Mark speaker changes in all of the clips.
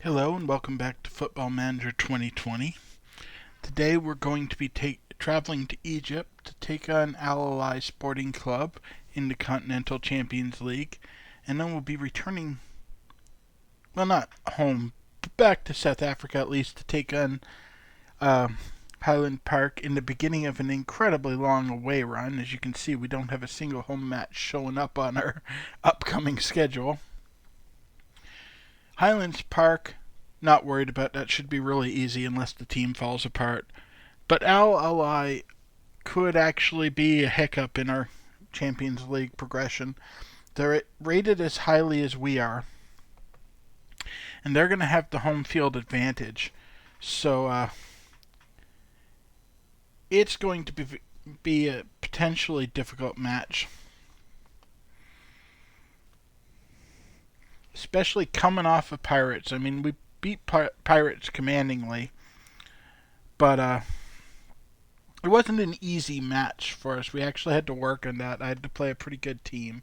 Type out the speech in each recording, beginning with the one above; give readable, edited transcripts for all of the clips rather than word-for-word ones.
Speaker 1: Hello and welcome back to Football Manager 2020. Today we're going to be traveling to Egypt to take on Al-Ahly Sporting Club in the Continental Champions League, and then we'll be returning, well, not home, but back to South Africa at least to take on Highlands Park in the beginning of an incredibly long away run. As you can see, we don't have a single home match showing up on our upcoming schedule. Highlands Park, not worried about that. Should be really easy unless the team falls apart. But Al-Ahly could actually be a hiccup in our Champions League progression. They're rated as highly as we are, and they're going to have the home field advantage. So it's going to be a potentially difficult match, especially coming off of Pirates. I mean, we beat Pirates commandingly, but it wasn't an easy match for us. We actually had to work on that. I had to play a pretty good team.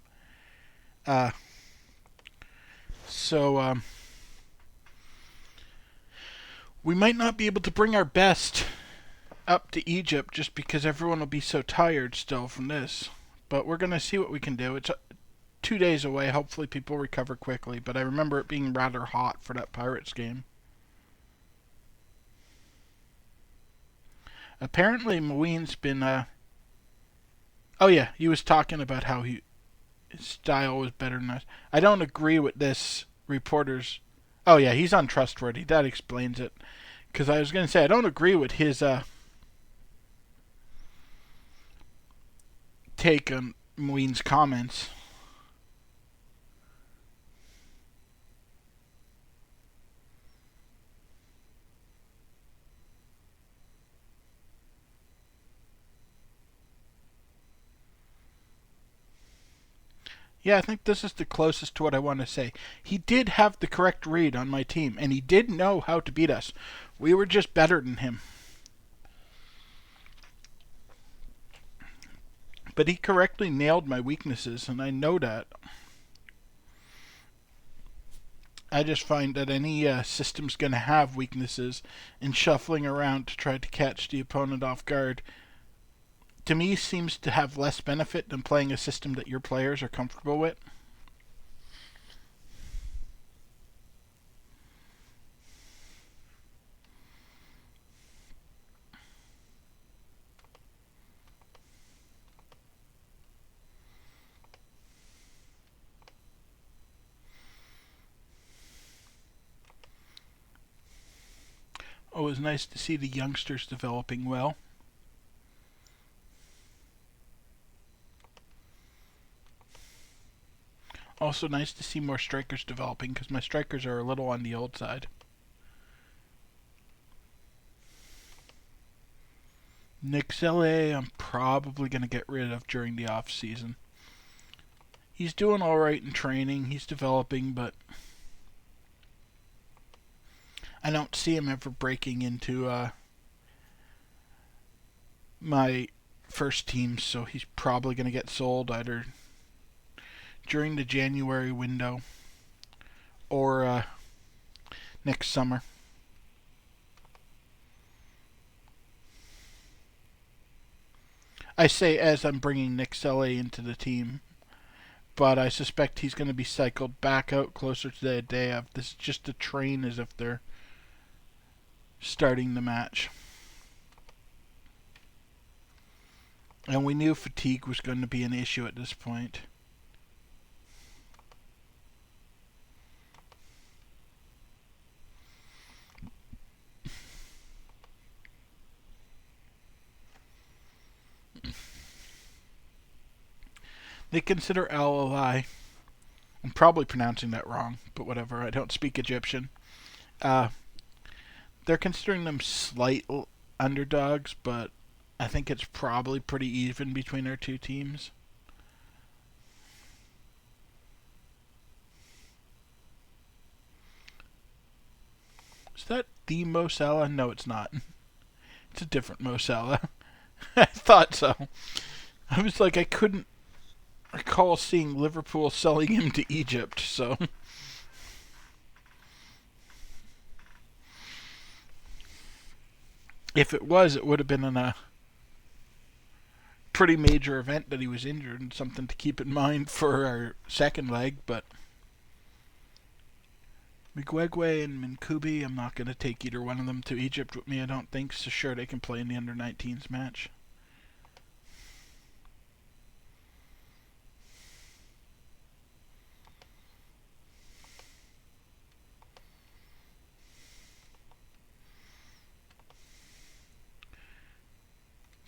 Speaker 1: Uh, so we might not be able to bring our best up to Egypt just because everyone will be so tired still from this. But we're going to see what we can do. It's 2 days away. Hopefully people recover quickly. But I remember it being rather hot for that Pirates game. Apparently Mouin's been oh yeah, he was talking about how his style was better than us. I don't agree with this reporter's. Oh yeah, he's untrustworthy. That explains it. Because I was going to say I don't agree with his take on Mouin's comments. Yeah, I think this is the closest to what I want to say. He did have the correct read on my team, and he did know how to beat us. We were just better than him. But he correctly nailed my weaknesses, and I know that. I just find that any system's going to have weaknesses, and shuffling around to try to catch the opponent off guard, to me, seems to have less benefit than playing a system that your players are comfortable with. Oh, it was nice to see the youngsters developing well. Also nice to see more strikers developing because my strikers are a little on the old side. Nick Zelle, I'm probably going to get rid of during the off season. He's doing all right in training. He's developing, but I don't see him ever breaking into my first team, so he's probably going to get sold either during the January window or next summer. I say as I'm bringing Nick Selle into the team, but I suspect he's going to be cycled back out closer to the day of. This is just to train as if they're starting the match. And we knew fatigue was going to be an issue at this point. They consider Al-Ahly, I'm probably pronouncing that wrong, but whatever, I don't speak Egyptian. Uh, they're considering them slight underdogs, but I think it's probably pretty even between our two teams. Is that the Mo Salah? No, it's not. It's a different Mo Salah. I thought so. I was like, I couldn't recall seeing Liverpool selling him to Egypt, so. If it was, it would have been in a pretty major event that he was injured and something to keep in mind for our second leg. But Migwegwe and Minkubi, I'm not going to take either one of them to Egypt with me, I don't think. So sure, they can play in the under-19s match.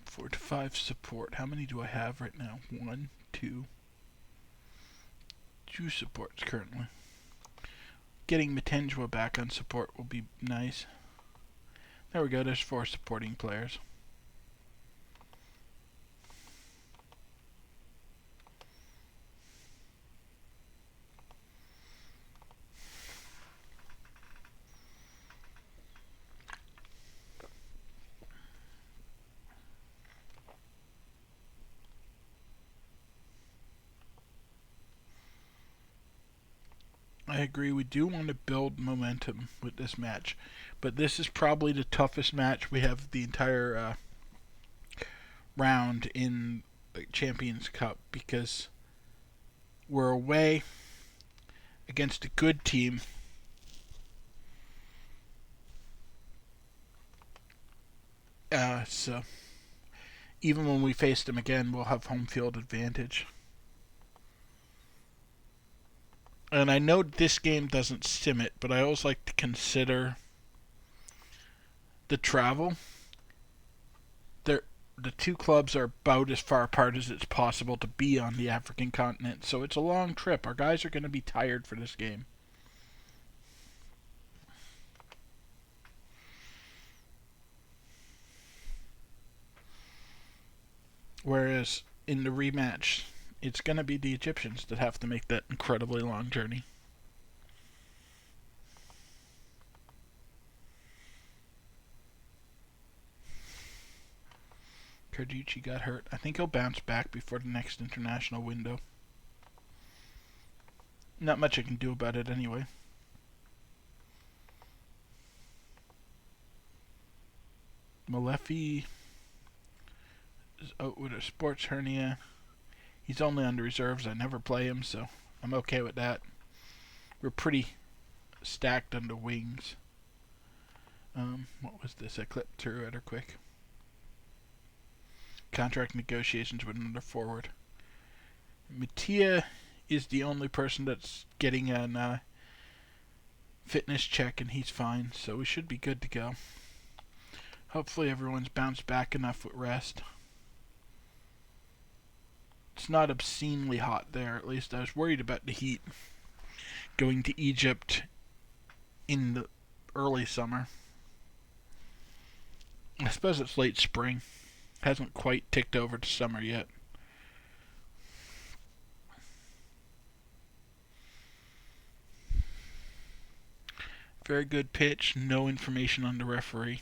Speaker 1: Four to five support. How many do I have right now? One, two supports currently. Getting Matenjwa back on support will be nice. There we go, there's 4 supporting players. I agree, we do want to build momentum with this match, but this is probably the toughest match we have the entire round in the Champions Cup, because we're away against a good team. So even when we face them again, we'll have home field advantage. And I know this game doesn't sim it, but I always like to consider the travel. The two clubs are about as far apart as it's possible to be on the African continent, so it's a long trip. Our guys are going to be tired for this game. Whereas in the rematch, it's going to be the Egyptians that have to make that incredibly long journey. Carducci got hurt. I think he'll bounce back before the next international window. Not much I can do about it anyway. Malefi is out with a sports hernia. He's only on the reserves. I never play him, so I'm okay with that. We're pretty stacked on the wings. What was this? I clipped through it quick. Contract negotiations with another forward. Mattia is the only person that's getting a fitness check, and he's fine, so we should be good to go. Hopefully everyone's bounced back enough with rest. It's not obscenely hot there, at least. I was worried about the heat going to Egypt in the early summer. I suppose it's late spring. Hasn't quite ticked over to summer yet. Very good pitch. No information on the referee.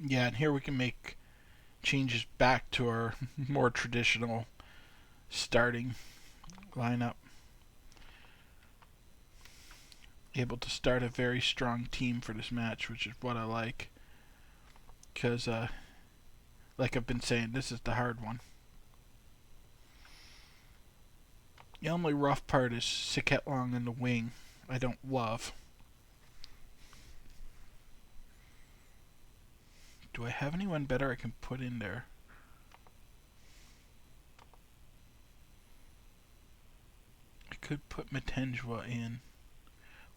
Speaker 1: Yeah, and here we can make changes back to our more traditional starting lineup. Able to start a very strong team for this match, which is what I like. Because, like I've been saying, this is the hard one. The only rough part is Siketlong in the wing. I don't love. Do I have anyone better I can put in there? I could put Matenjwa in.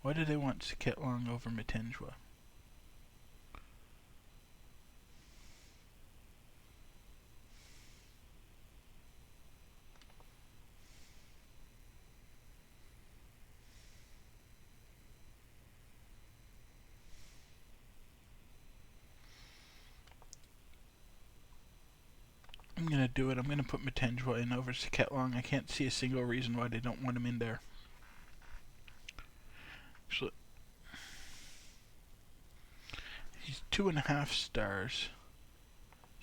Speaker 1: Why do they want Siketlong over Matenjwa? I'm going to do it. I'm going to put Matenjwa in over Siketlong. I can't see a single reason why they don't want him in there. So, he's 2.5 stars.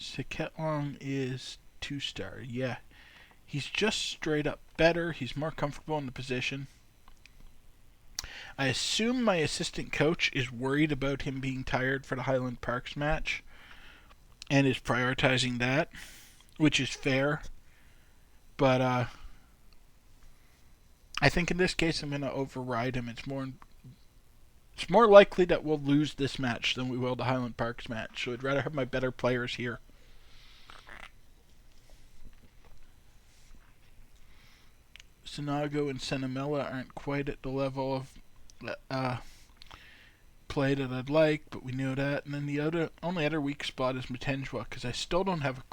Speaker 1: Siketlong is 2-star. Yeah. He's just straight up better. He's more comfortable in the position. I assume my assistant coach is worried about him being tired for the Highland Parks match and is prioritizing that, which is fair. But I think in this case I'm going to override him. It's more likely that we'll lose this match than we will the Highland Parks match. So I'd rather have my better players here. Sinago and Senamela aren't quite at the level of play that I'd like, but we knew that. And then the only other weak spot is Matenjwa, because I still don't have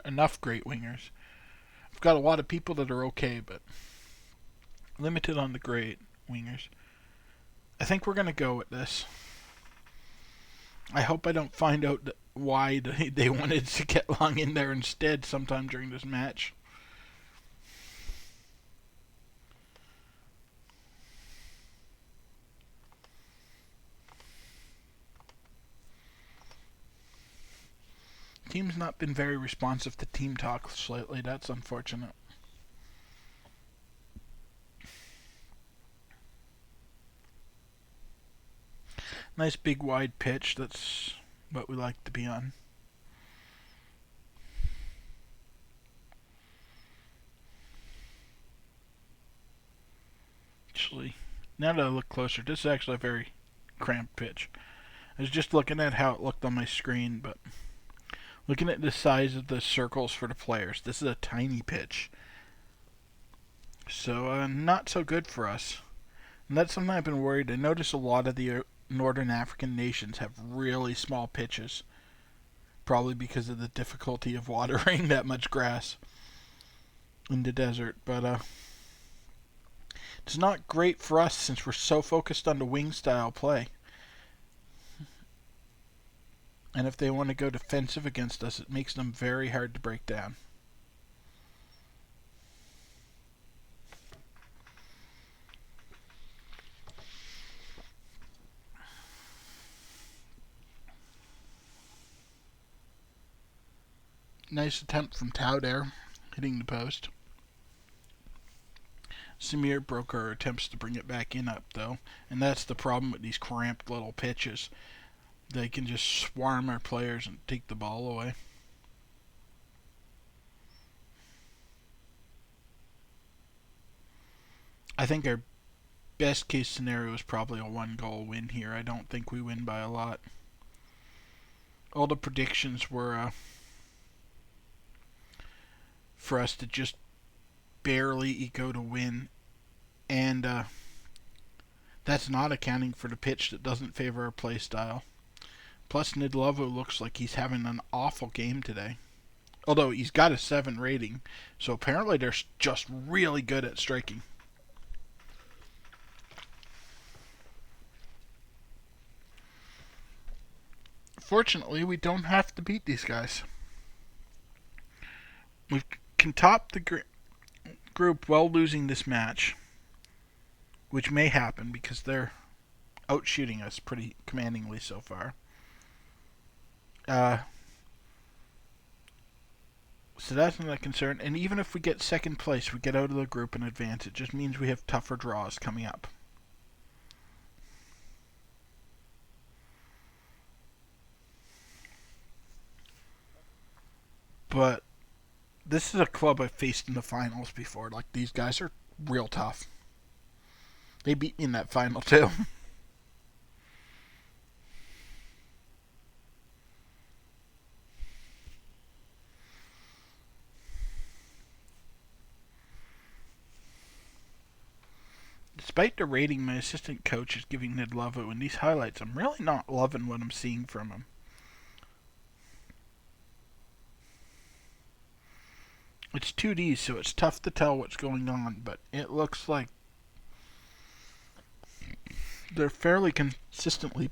Speaker 1: enough great wingers. I've got a lot of people that are okay, but limited on the great wingers. I think we're going to go with this. I hope I don't find out why they wanted to get Long in there instead sometime during this match. Team's not been very responsive to team talks lately. That's unfortunate. Nice big wide pitch. That's what we like to be on. Actually, now that I look closer, this is actually a very cramped pitch. I was just looking at how it looked on my screen, but looking at the size of the circles for the players, this is a tiny pitch. So, not so good for us. And that's something I've been worried. I notice a lot of the Northern African nations have really small pitches. Probably because of the difficulty of watering that much grass in the desert. But, it's not great for us since we're so focused on the wing style play. And if they want to go defensive against us, it makes them very hard to break down. Nice attempt from Tau there, hitting the post. Samir broke our attempts to bring it back in up, though. And that's the problem with these cramped little pitches. They can just swarm our players and take the ball away. I think our best case scenario is probably a 1-goal win here. I don't think we win by a lot. All the predictions were for us to just barely eco to win, and that's not accounting for the pitch that doesn't favor our play style. Plus, Nidlovo looks like he's having an awful game today. Although he's got a 7 rating, so apparently they're just really good at striking. Fortunately, we don't have to beat these guys. We can top the group while losing this match, which may happen because they're outshooting us pretty commandingly so far. So that's not a concern. And even if we get second place, we get out of the group and advance. It just means we have tougher draws coming up. But this is a club I've faced in the finals before. Like, these guys are real tough. They beat me in that final too. Despite the rating my assistant coach is giving Nidlovo in these highlights, I'm really not loving what I'm seeing from him. It's 2D, so it's tough to tell what's going on, but it looks like they're fairly consistently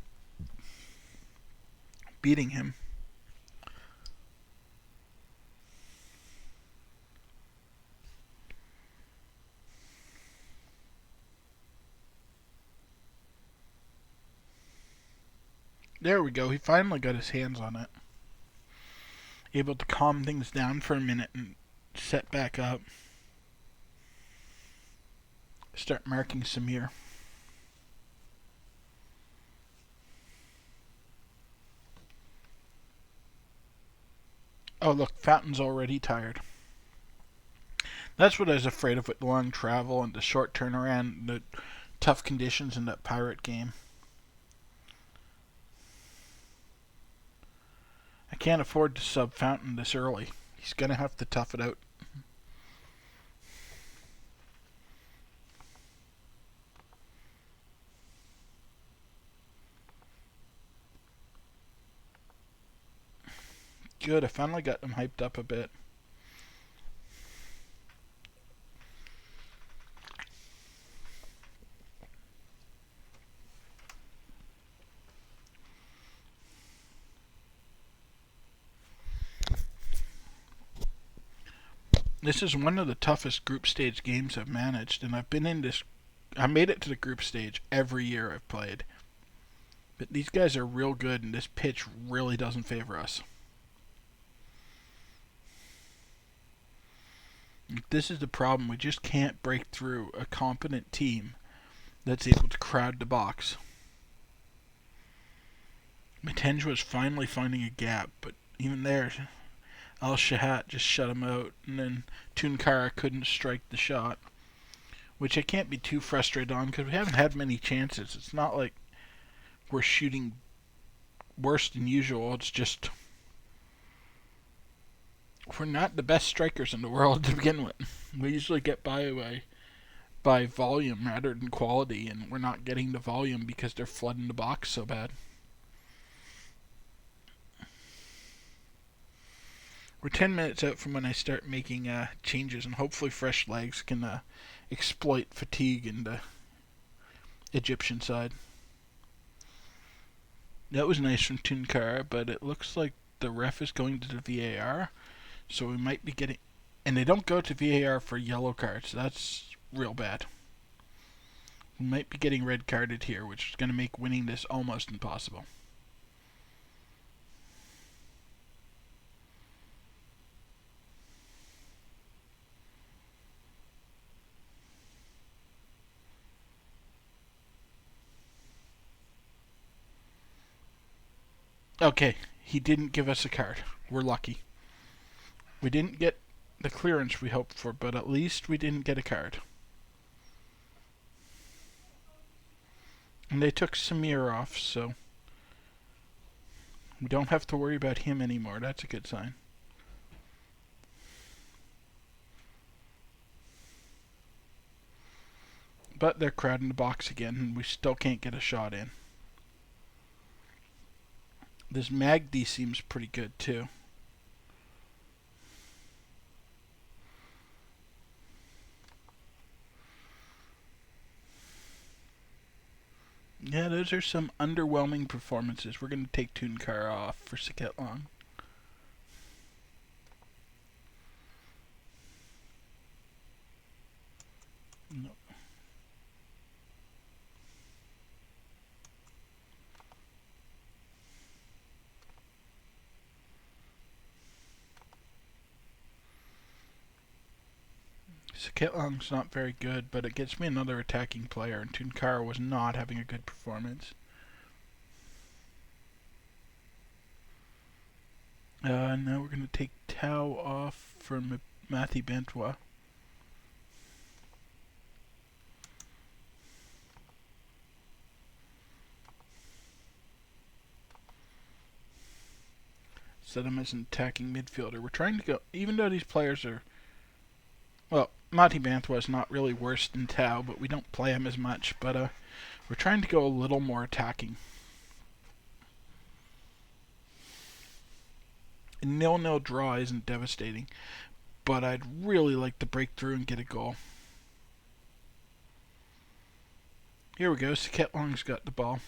Speaker 1: beating him. There we go. He finally got his hands on it. Able to calm things down for a minute and set back up. Start marking Samir. Oh, look, Fountain's already tired. That's what I was afraid of with long travel and the short turnaround and the tough conditions in that Pirate game. I can't afford to sub Fountain this early. He's going to have to tough it out. Good, I finally got them hyped up a bit. This is one of the toughest group stage games I've managed, and I made it to the group stage every year I've played. But these guys are real good, and this pitch really doesn't favor us. This is the problem. We just can't break through a competent team that's able to crowd the box. Matenja was finally finding a gap, but even there, Al-Shahat just shut him out, and then Tunkara couldn't strike the shot, which I can't be too frustrated on because we haven't had many chances. It's not like we're shooting worse than usual. It's just we're not the best strikers in the world to begin with. We usually get by volume rather than quality, and we're not getting the volume because they're flooding the box so bad. We're 10 minutes out from when I start making changes, and hopefully fresh legs can exploit fatigue in the Egyptian side. That was nice from Tunkara, but it looks like the ref is going to the VAR, so we might be getting... And they don't go to VAR for yellow cards. That's real bad. We might be getting red carded here, which is going to make winning this almost impossible. Okay, he didn't give us a card. We're lucky. We didn't get the clearance we hoped for, but at least we didn't get a card. And they took Samir off, so we don't have to worry about him anymore. That's a good sign. But they're crowding the box again, and we still can't get a shot in. This Magdi seems pretty good, too. Yeah, those are some underwhelming performances. We're going to take Tunkara off for Saketlong. No. Saketlong's not very good, but it gets me another attacking player, and Tunkara was not having a good performance. Now we're going to take Tau off for Mathy Bentwa. Set him as an attacking midfielder. We're trying to go, even though these players are... Well, Mathy Bentwa is not really worse than Tau, but we don't play him as much. But we're trying to go a little more attacking. A 0-0 draw isn't devastating, but I'd really like to break through and get a goal. Here we go. Saketlong's got the ball.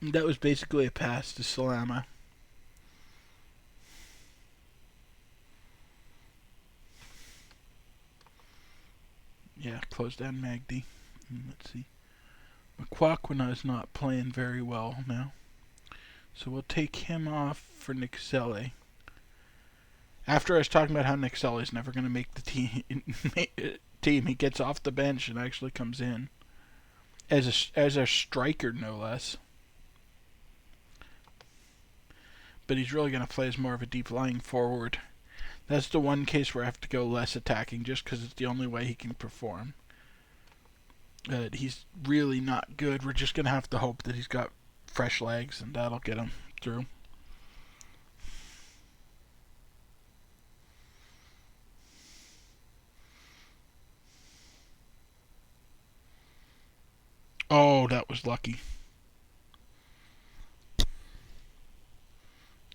Speaker 1: And that was basically a pass to Salama. Yeah, close down Magdi. Let's see. Makwakwana is not playing very well now. So we'll take him off for Nixele. After I was talking about how Nixele is never going to make the team, he gets off the bench and actually comes in. as a striker, no less. But he's really going to play as more of a deep lying forward. That's the one case where I have to go less attacking, just because it's the only way he can perform. He's really not good. We're just going to have to hope that he's got fresh legs, and that'll get him through. Oh, that was lucky.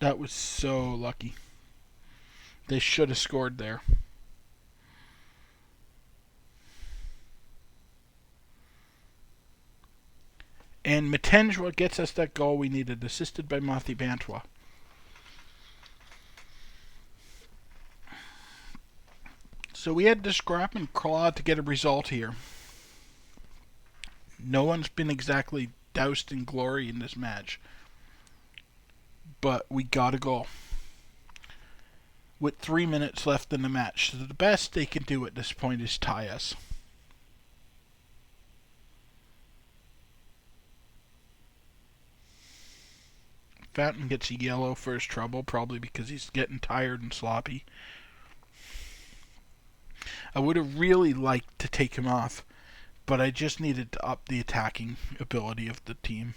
Speaker 1: That was so lucky. They should have scored there. And Matenjwa gets us that goal we needed, assisted by Mathi Bantwa. So we had to scrap and claw to get a result here. No one's been exactly doused in glory in this match. But we got a goal with 3 minutes left in the match. So the best they can do at this point is tie us. Fountain gets a yellow for his trouble, probably because he's getting tired and sloppy. I would have really liked to take him off, but I just needed to up the attacking ability of the team.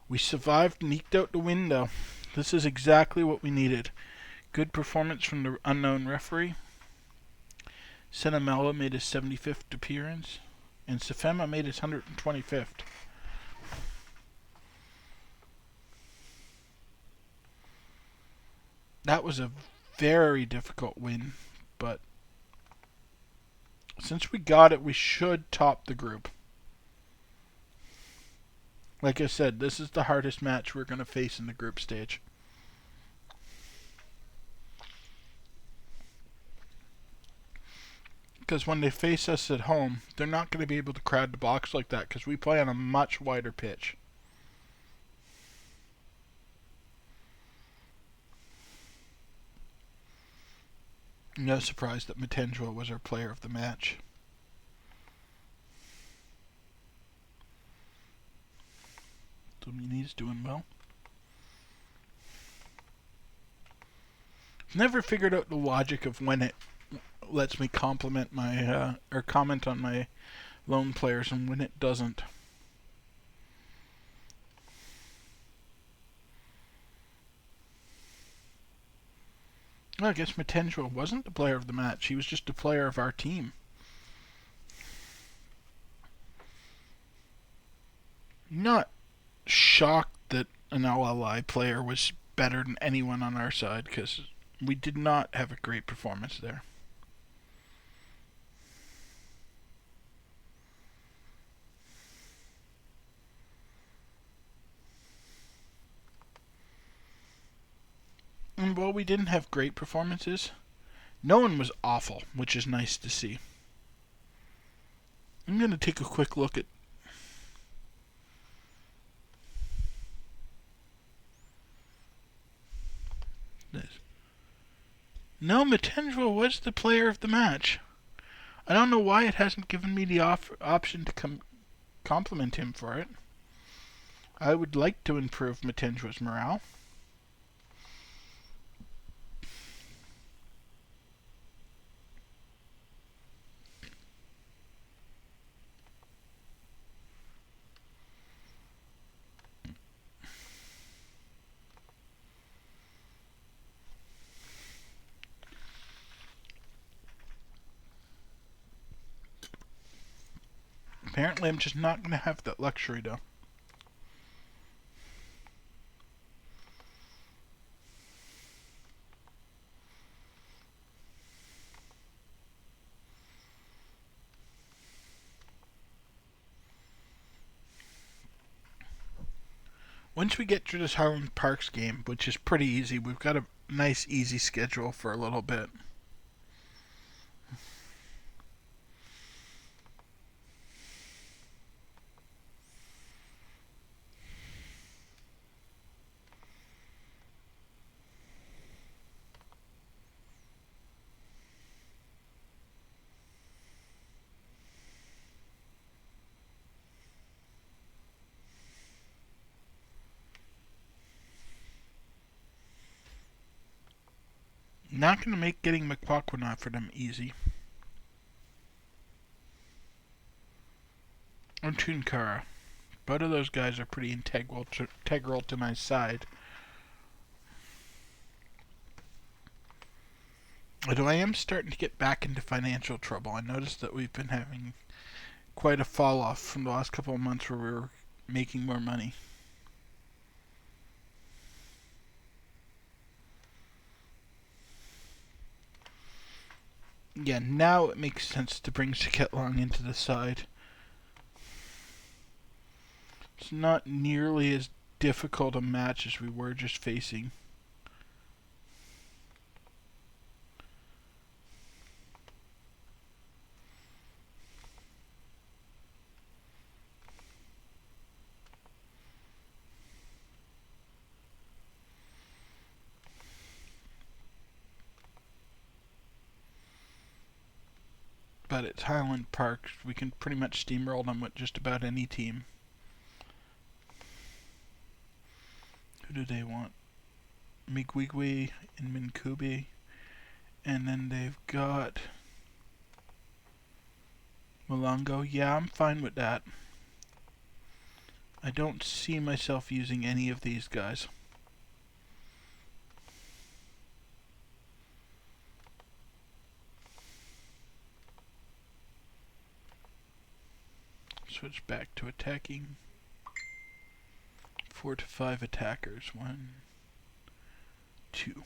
Speaker 1: We survived and eked out the win, though. This is exactly what we needed. Good performance from the unknown referee. Senamela made his 75th appearance, and Sefema made his 125th. That was a very difficult win, but since we got it, we should top the group. Like I said, this is the hardest match we're going to face in the group stage. Because when they face us at home, they're not going to be able to crowd the box like that because we play on a much wider pitch. No surprise that Matenjwa was our player of the match. Domini's doing well. Never figured out the logic of when it lets me compliment my or comment on my lone players and when it doesn't. Well, I guess Matenjwa wasn't the player of the match. He was just a player of our team. Not shocked that an Al-Ahly player was better than anyone on our side because we did not have a great performance there. And while we didn't have great performances, no one was awful, which is nice to see. I'm going to take a quick look at this. No, Matenjwa was the player of the match. I don't know why it hasn't given me the option to compliment him for it. I would like to improve Matenjwa's morale. Apparently, I'm just not going to have that luxury, though. Once we get through this Highlands Park game, which is pretty easy, we've got a nice, easy schedule for a little bit. Not going to make getting McPokwana for them easy. And Tunkara. Both of those guys are pretty integral to my side. Although I am starting to get back into financial trouble. I noticed that we've been having quite a fall off from the last couple of months where we were making more money. Yeah, now it makes sense to bring Saketlong into the side. It's not nearly as difficult a match as we were just facing. But it's Highlands Park. We can pretty much steamroll them with just about any team. Who do they want? Migwigwi and Minkubi. And then they've got Malongo. Yeah, I'm fine with that. I don't see myself using any of these guys. Switch back to attacking. 4 to 5 attackers. 1, 2,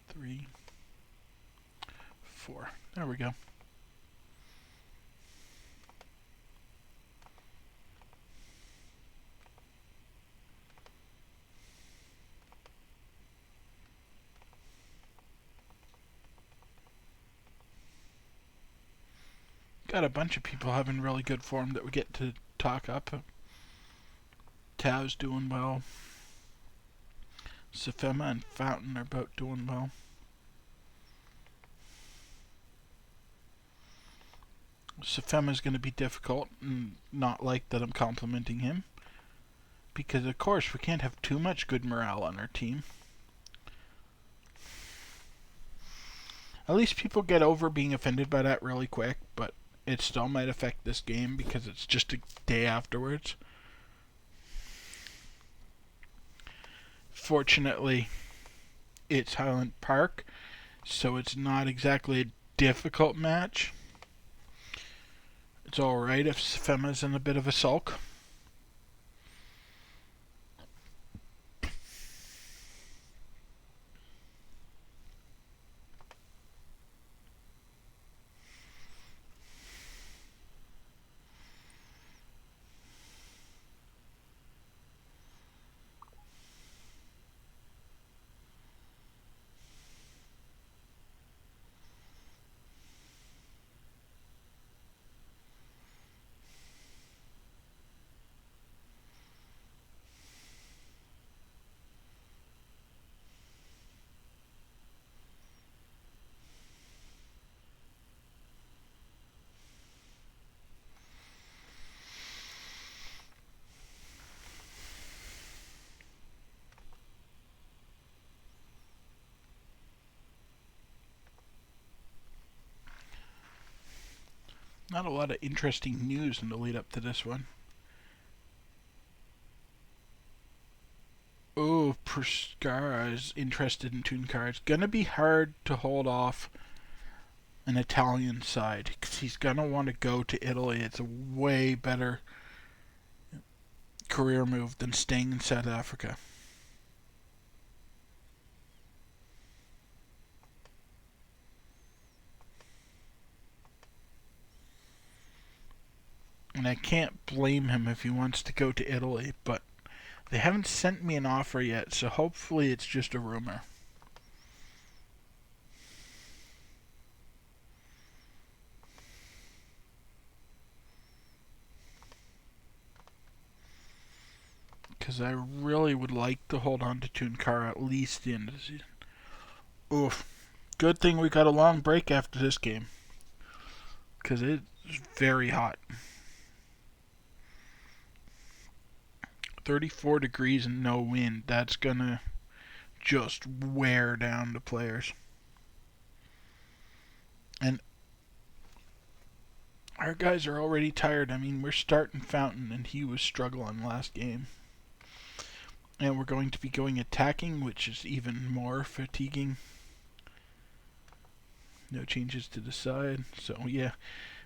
Speaker 1: 3, 4. There we go. Got a bunch of people having really good form that we get to talk up. Tao's doing well. Safema and Fountain are both doing well. Safema's going to be difficult and not like that I'm complimenting him. Because, of course, we can't have too much good morale on our team. At least people get over being offended by that really quick, but it still might affect this game because it's just a day afterwards. Fortunately, it's Highlands Park, so it's not exactly a difficult match. It's alright if Safema's in a bit of a sulk. Not a lot of interesting news in the lead up to this one. Oh, Perscara is interested in Tunkara. It's going to be hard to hold off an Italian side because he's going to want to go to Italy. It's a way better career move than staying in South Africa. And I can't blame him if he wants to go to Italy, but they haven't sent me an offer yet, so hopefully it's just a rumor. Because I really would like to hold on to Tunkara at least the end of the season. Oof. Good thing we got a long break after this game. Because it's very hot. 34 degrees and no wind. That's going to just wear down the players. And our guys are already tired. I mean, we're starting Fountain, and he was struggling last game. And we're going to be going attacking, which is even more fatiguing. No changes to the side. So, yeah.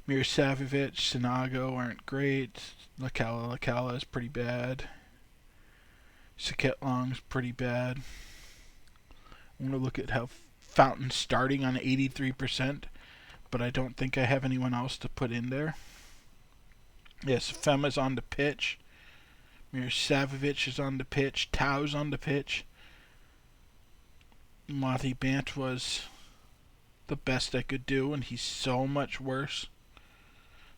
Speaker 1: Mirsavljevic, Sinago aren't great. Lakala is pretty bad. Saketlong's pretty bad. I'm going to look at how Fountain's starting on 83%, but I don't think I have anyone else to put in there. Yes, Fema's on the pitch. Mirsavljevic is on the pitch. Tau's on the pitch. Mati Bant was the best I could do, and he's so much worse.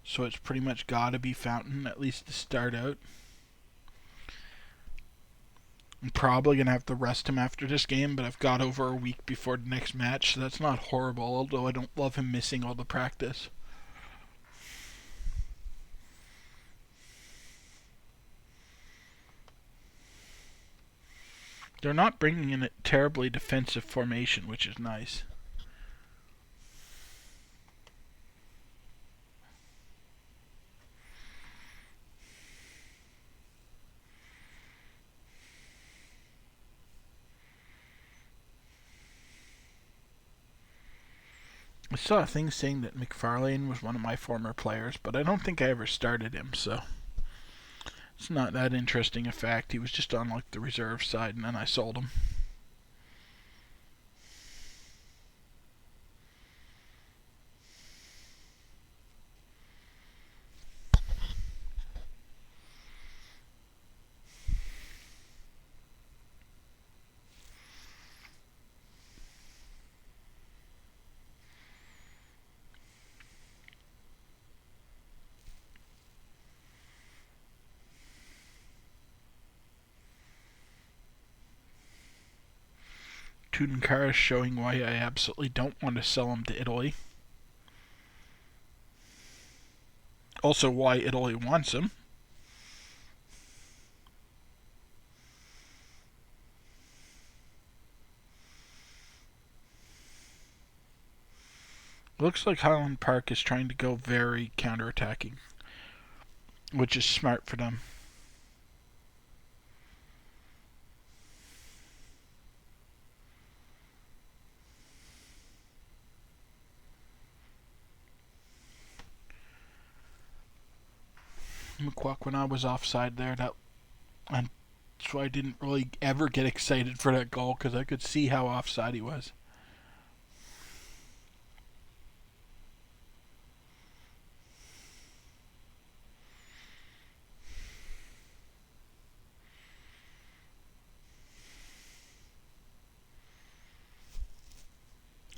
Speaker 1: So it's pretty much got to be Fountain, at least to start out. I'm probably going to have to rest him after this game, but I've got over a week before the next match, so that's not horrible, although I don't love him missing all the practice. They're not bringing in a terribly defensive formation, which is nice. I saw a thing saying that McFarlane was one of my former players, but I don't think I ever started him, so it's not that interesting a fact. He was just on like the reserve side, and then I sold him. Tudenkar is showing why I absolutely don't want to sell him to Italy. Also why Italy wants him. Looks like Highlands Park is trying to go very counter-attacking, which is smart for them. McQuaquina was offside there, and so I didn't really ever get excited for that goal because I could see how offside he was.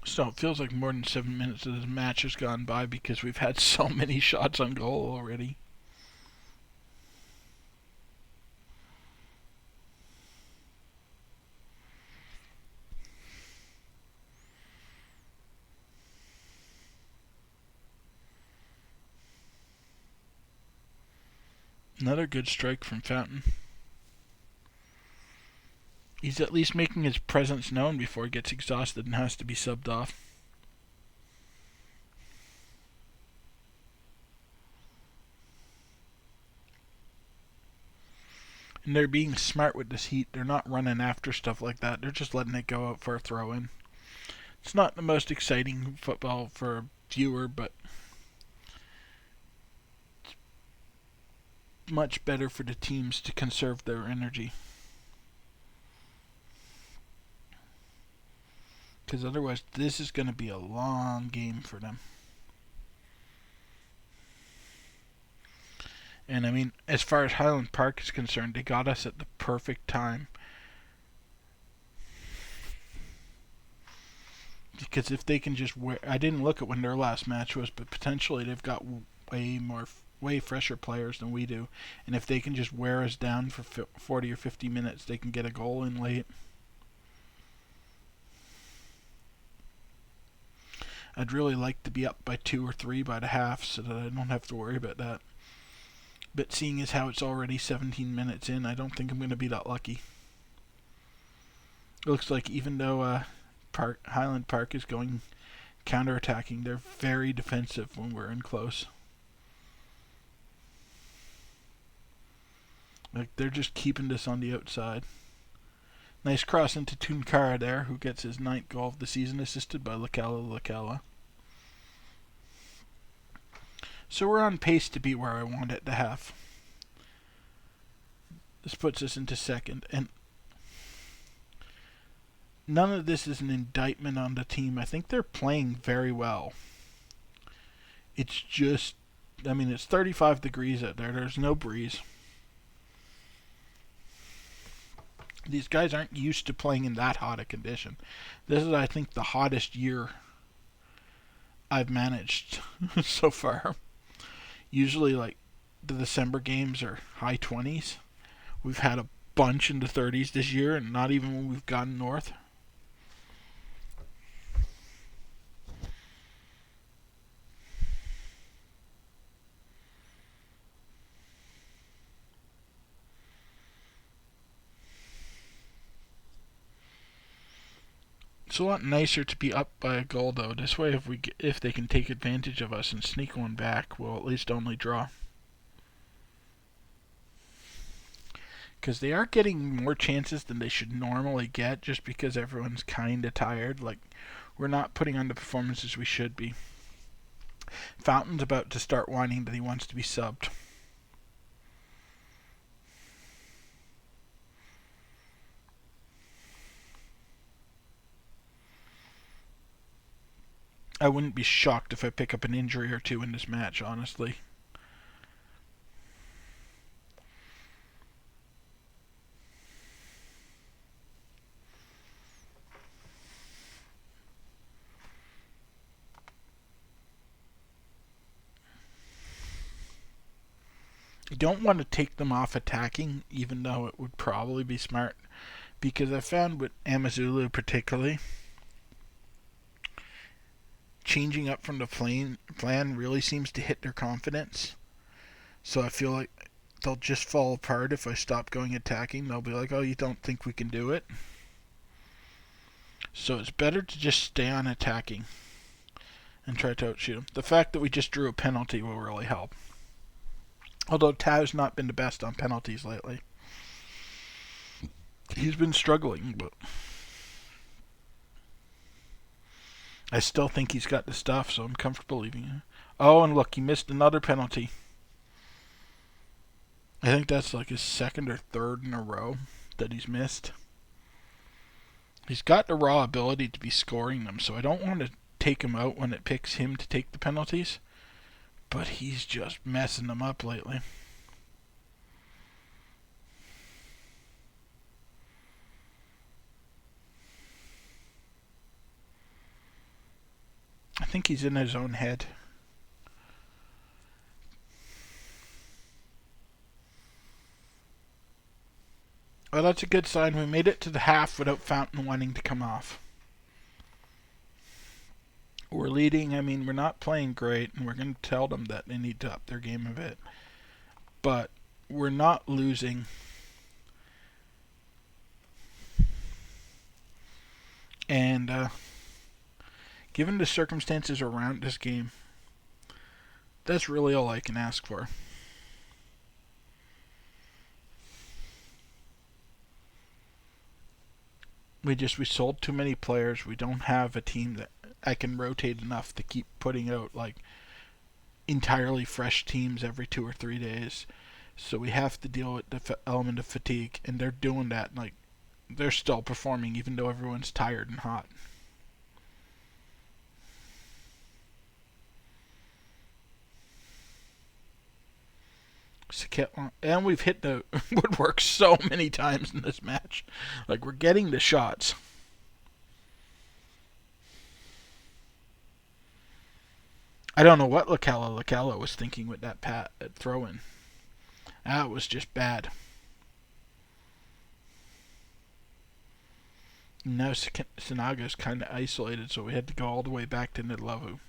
Speaker 1: So it feels like more than 7 minutes of this match has gone by because we've had so many shots on goal already. Another good strike from Fountain. He's at least making his presence known before he gets exhausted and has to be subbed off. And they're being smart with this heat. They're not running after stuff like that. They're just letting it go out for a throw-in. It's not the most exciting football for a viewer, but it's much better for the teams to conserve their energy. Because otherwise, this is going to be a long game for them. And I mean, as far as Highland Park is concerned, they got us at the perfect time. Because if they can just wear... I didn't look at when their last match was, but potentially they've got way fresher players than we do. And if they can just wear us down for 40 or 50 minutes, they can get a goal in late. I'd really like to be up by 2 or 3 by the half so that I don't have to worry about that. But seeing as how it's already 17 minutes in, I don't think I'm going to be that lucky. It looks like even though Highland Park is going counter-attacking, they're very defensive when we're in close. Like, they're just keeping this on the outside. Nice cross into Tunkara there, who gets his 9th goal of the season, assisted by Lakala. So we're on pace to be where I want it to have. This puts us into second, and none of this is an indictment on the team. I think they're playing very well. It's just, it's 35 degrees out there. There's no breeze. These guys aren't used to playing in that hot a condition. This is, I think, the hottest year I've managed so far. Usually, like, the December games are high 20s. We've had a bunch in the 30s this year, and not even when we've gotten north. It's a lot nicer to be up by a goal, though. This way, if they can take advantage of us and sneak one back, we'll at least only draw. Because they are getting more chances than they should normally get, just because everyone's kind of tired. Like, we're not putting on the performances we should be. Fountain's about to start whining that he wants to be subbed. I wouldn't be shocked if I pick up an injury or two in this match, honestly. I don't want to take them off attacking, even though it would probably be smart, because I found with Amazulu particularly, changing up from the plan really seems to hit their confidence. So I feel like they'll just fall apart if I stop going attacking. They'll be like, oh, you don't think we can do it? So it's better to just stay on attacking and try to outshoot them. The fact that we just drew a penalty will really help. Although Tao's not been the best on penalties lately. He's been struggling, but I still think he's got the stuff, so I'm comfortable leaving him. Oh, and look, he missed another penalty. I think that's like his 2nd or 3rd in a row that he's missed. He's got the raw ability to be scoring them, so I don't want to take him out when it picks him to take the penalties. But he's just messing them up lately. I think he's in his own head. Well, that's a good sign. We made it to the half without Fountain wanting to come off. We're leading. We're not playing great, and we're going to tell them that they need to up their game a bit. But we're not losing. And given the circumstances around this game, that's really all I can ask for. We sold too many players. We don't have a team that I can rotate enough to keep putting out like entirely fresh teams every 2 or 3 days. So we have to deal with the element of fatigue, and they're doing that. Like, they're still performing even though everyone's tired and hot. And we've hit the woodwork so many times in this match. Like, we're getting the shots. I don't know what Lakala was thinking with that throw-in. That was just bad. Now Sanaga's kind of isolated, so we had to go all the way back to Nidlavu.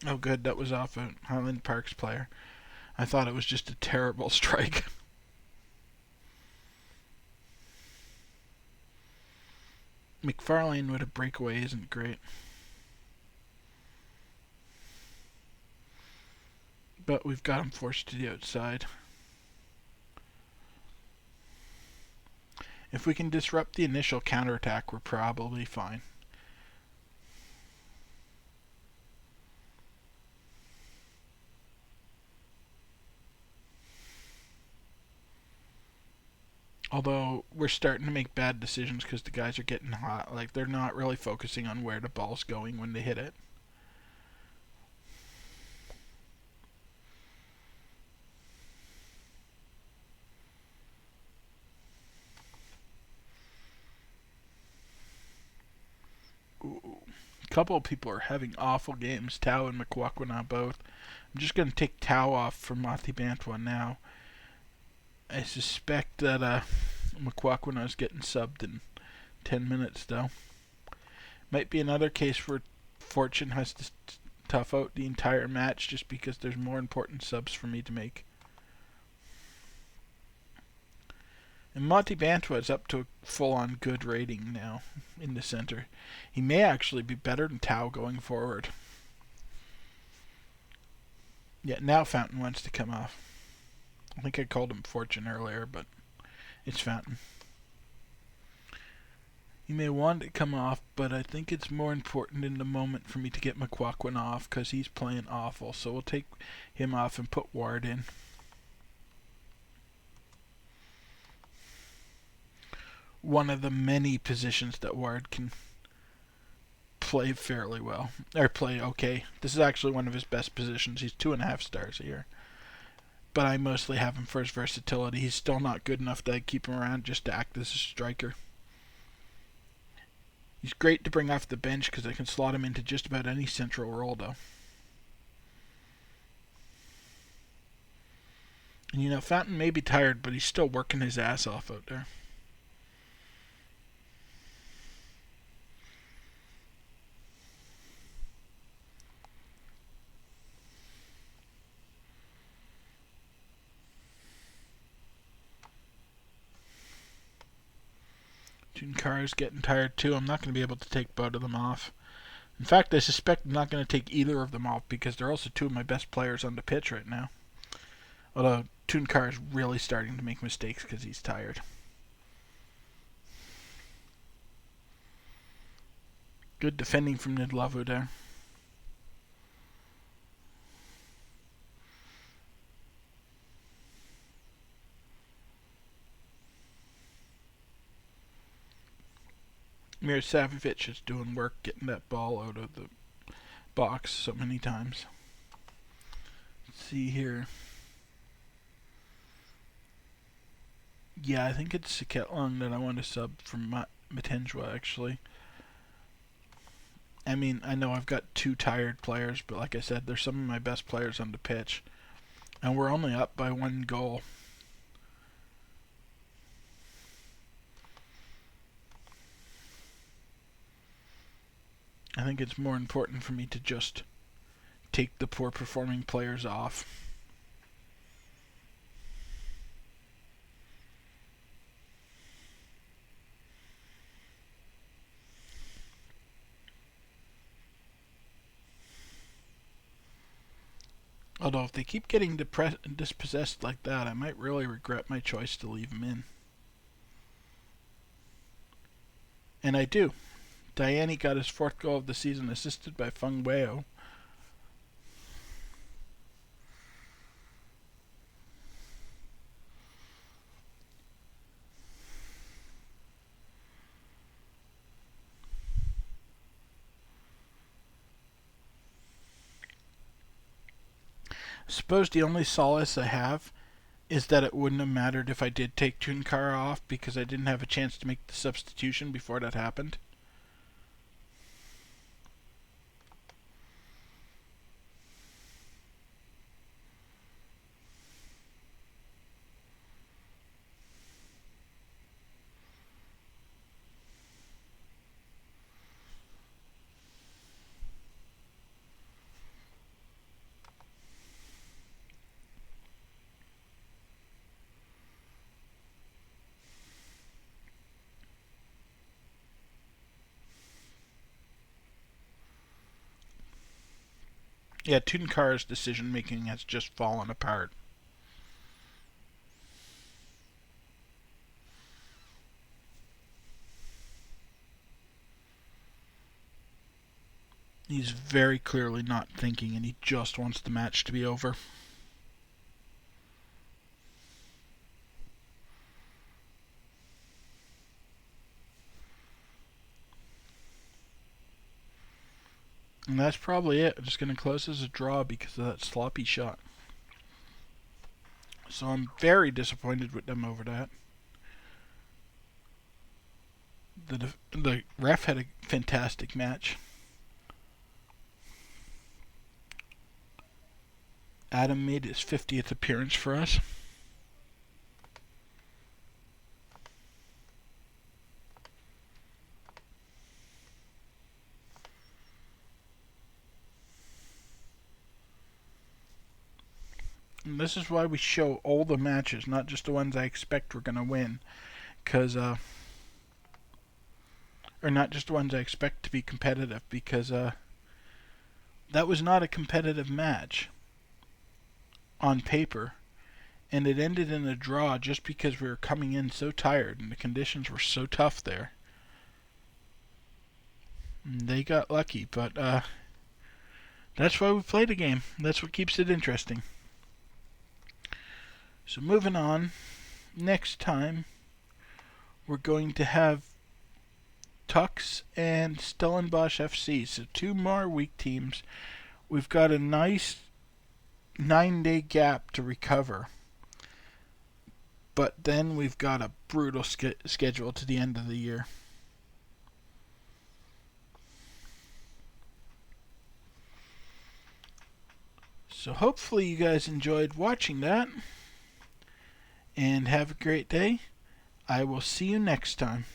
Speaker 1: Oh, good. That was off a Highlands Park's player. I thought it was just a terrible strike. McFarlane with a breakaway isn't great. But we've got him forced to the outside. If we can disrupt the initial counterattack, we're probably fine. Although we're starting to make bad decisions because the guys are getting hot. Like, they're not really focusing on where the ball's going when they hit it. Ooh. A couple of people are having awful games. Tau and McWaquana both. I'm just going to take Tau off for Mati Bantwa now. I suspect that McWaquana is getting subbed in 10 minutes, though. Might be another case where Fortune has to tough out the entire match just because there's more important subs for me to make. And Monty Bantwa is up to a full-on good rating now in the center. He may actually be better than Tau going forward. Yeah, now Fountain wants to come off. I think I called him Fortune earlier, but it's Fountain. You may want to come off, but I think it's more important in the moment for me to get McQuaquin off because he's playing awful. So we'll take him off and put Ward in. One of the many positions that Ward can play fairly well, or play okay. This is actually one of his best positions. He's 2.5 stars here. But I mostly have him for his versatility. He's still not good enough to keep him around just to act as a striker. He's great to bring off the bench because I can slot him into just about any central role, though. And you know, Fountain may be tired, but he's still working his ass off out there. Tunkara's getting tired too. I'm not going to be able to take both of them off. In fact, I suspect I'm not going to take either of them off because they're also two of my best players on the pitch right now. Although Tunkar is really starting to make mistakes because he's tired. Good defending from Nidlavu there. Mirosavic is doing work getting that ball out of the box so many times. Let's see here. Yeah, I think it's Saketlong that I want to sub from Matenjwa, actually. I mean, I know I've got two tired players, but like I said, they're some of my best players on the pitch. And we're only up by 1 goal. I think it's more important for me to just take the poor performing players off. Although if they keep getting dispossessed like that, I might really regret my choice to leave them in. And I do. Diani got his 4th goal of the season, assisted by Feng Weo. I suppose the only solace I have is that it wouldn't have mattered if I did take Tunkara off because I didn't have a chance to make the substitution before that happened. Yeah, Tunkar's decision making has just fallen apart. He's very clearly not thinking, and he just wants the match to be over. And that's probably it. I'm just going to close as a draw because of that sloppy shot. So I'm very disappointed with them over that. The ref had a fantastic match. Adam made his 50th appearance for us. And this is why we show all the matches, not just the ones I expect we're going to win. Or not just the ones I expect to be competitive, because that was not a competitive match on paper. And it ended in a draw just because we were coming in so tired and the conditions were so tough there. And they got lucky, but that's why we play the game. That's what keeps it interesting. So moving on, next time we're going to have Tux and Stellenbosch FC. So 2 more weak teams. We've got a nice 9-day gap to recover. But then we've got a brutal schedule to the end of the year. So hopefully you guys enjoyed watching that. And have a great day. I will see you next time.